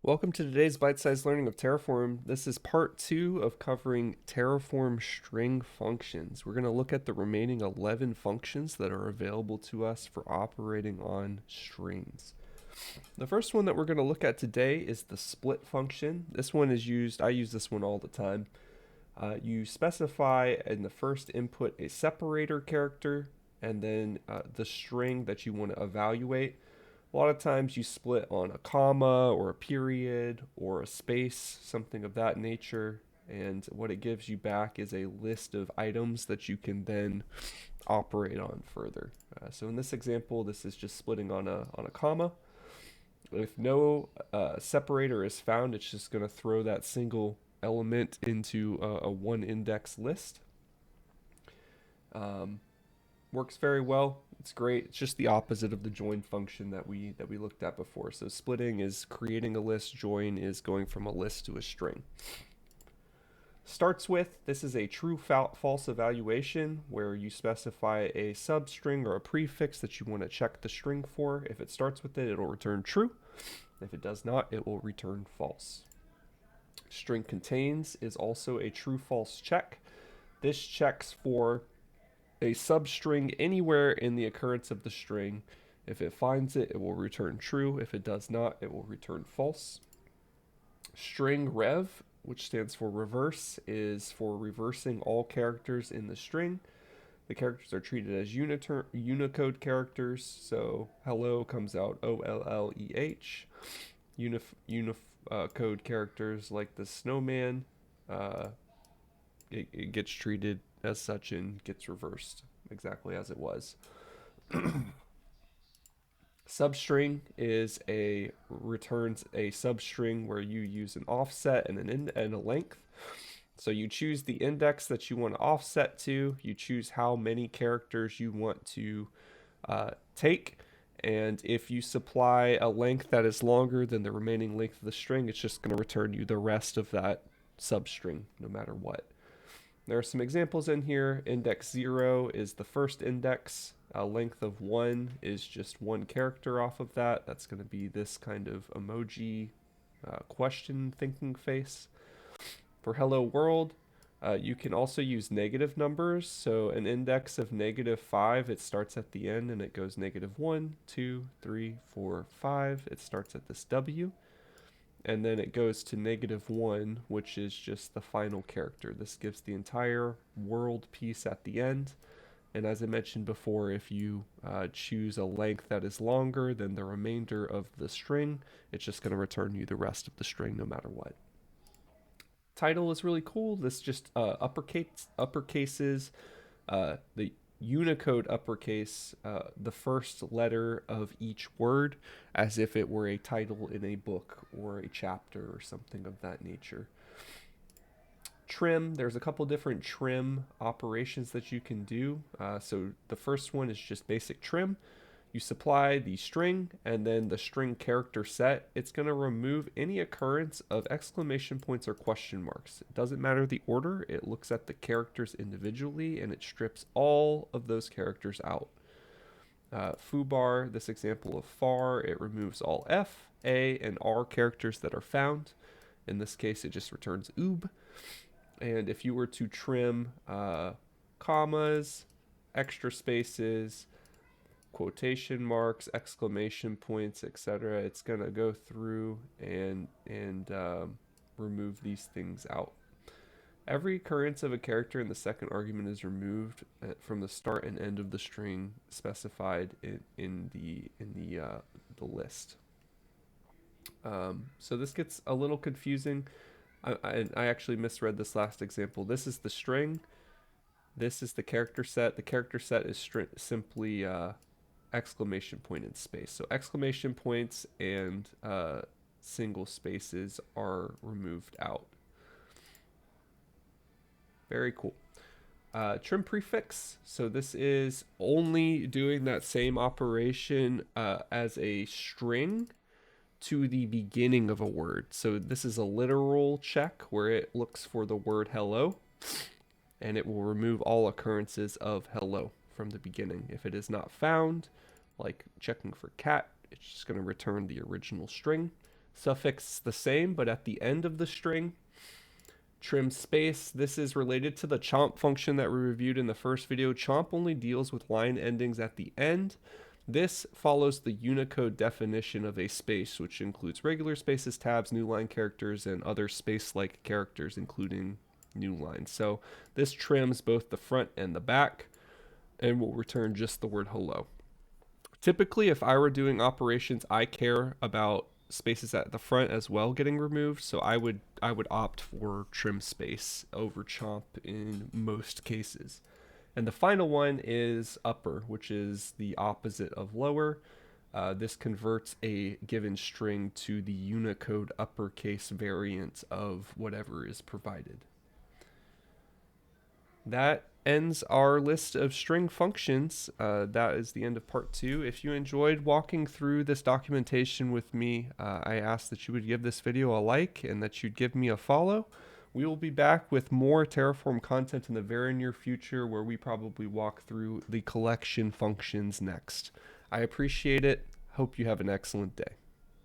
Welcome to today's bite-sized learning of Terraform. This is part 2 of covering Terraform string functions. We're going to look at the remaining 11 functions that are available to us for operating on strings. The first one that we're going to look at today is the split function. This one is I use this one all the time. You specify in the first input a separator character and then the string that you want to evaluate. A lot of times you split on a comma or a period or a space, something of that nature. And what it gives you back is a list of items that you can then operate on further. So in this example, this is just splitting on a comma. If no separator is found, it's just going to throw that single element into a one index list. Works very well. It's great. It's just the opposite of the join function that we looked at before. So splitting is creating a list, join is going from a list to a string. Starts with, this is a true false evaluation where you specify a substring or a prefix that you want to check the string for. If it starts with it, it'll return true. If it does not, it will return false. String contains is also a true false check. This checks for a substring anywhere in the occurrence of the string. If it finds it, it will return true. If it does not, it will return false. String rev, which stands for reverse, is for reversing all characters in the string. The characters are treated as Unicode characters, so hello comes out OLLEH. Unicode characters like the snowman, it gets treated as such and gets reversed exactly as it was. Substring returns a substring where you use an offset and a length. So you choose the index that you want to offset to, you choose how many characters you want to take, and if you supply a length that is longer than the remaining length of the string, it's just going to return you the rest of that substring no matter what. There are some examples in here. Index 0 is the first index. Length of 1 is just one character off of that. That's going to be this kind of emoji question thinking face. For hello world, you can also use negative numbers. So an index of -5, it starts at the end and it goes -1, 2, 3, 4, 5. It starts at this W. And then it goes to -1, which is just the final character. This gives the entire world piece at the end. And as I mentioned before, if you choose a length that is longer than the remainder of the string, it's just going to return you the rest of the string no matter what. Title is really cool. This just uppercases the Unicode uppercase the first letter of each word as if it were a title in a book or a chapter or something of that nature. Trim, there's a couple different trim operations that you can do. So the first one is just basic trim. You supply the string and then the string character set. It's going to remove any occurrence of exclamation points or question marks. It doesn't matter the order. It looks at the characters individually and it strips all of those characters out. Foobar, this example of far, it removes all F, A, and R characters that are found. In this case, it just returns oob. And if you were to trim commas, extra spaces, quotation marks, exclamation points, etc., it's going to go through and remove these things out. Every occurrence of a character in the second argument is removed from the start and end of the string specified in the list. So this gets a little confusing. I actually misread this last example. This is the string. This is the character set. The character set is simply exclamation point in space. So exclamation points and single spaces are removed out. Very cool. Trim prefix. So this is only doing that same operation as a string to the beginning of a word. So this is a literal check where it looks for the word hello and it will remove all occurrences of hello from the beginning. If it is not found, like checking for cat, it's just going to return the original string. Suffix the same, but at the end of the string. Trim space, this is related to the chomp function that we reviewed in the first video. Chomp only deals with line endings at the end. This follows the Unicode definition of a space, which includes regular spaces, tabs, new line characters, and other space-like characters, including new lines. So this trims both the front and the back, and will return just the word hello. Typically, if I were doing operations, I care about spaces at the front as well getting removed, so I would opt for trim space over chomp in most cases. And the final one is upper, which is the opposite of lower. This converts a given string to the Unicode uppercase variant of whatever is provided. That ends our list of string functions. That is the end of part 2. If you enjoyed walking through this documentation with me, I ask that you would give this video a like and that you'd give me a follow. We will be back with more Terraform content in the very near future, where we probably walk through the collection functions next. I appreciate it. Hope you have an excellent day.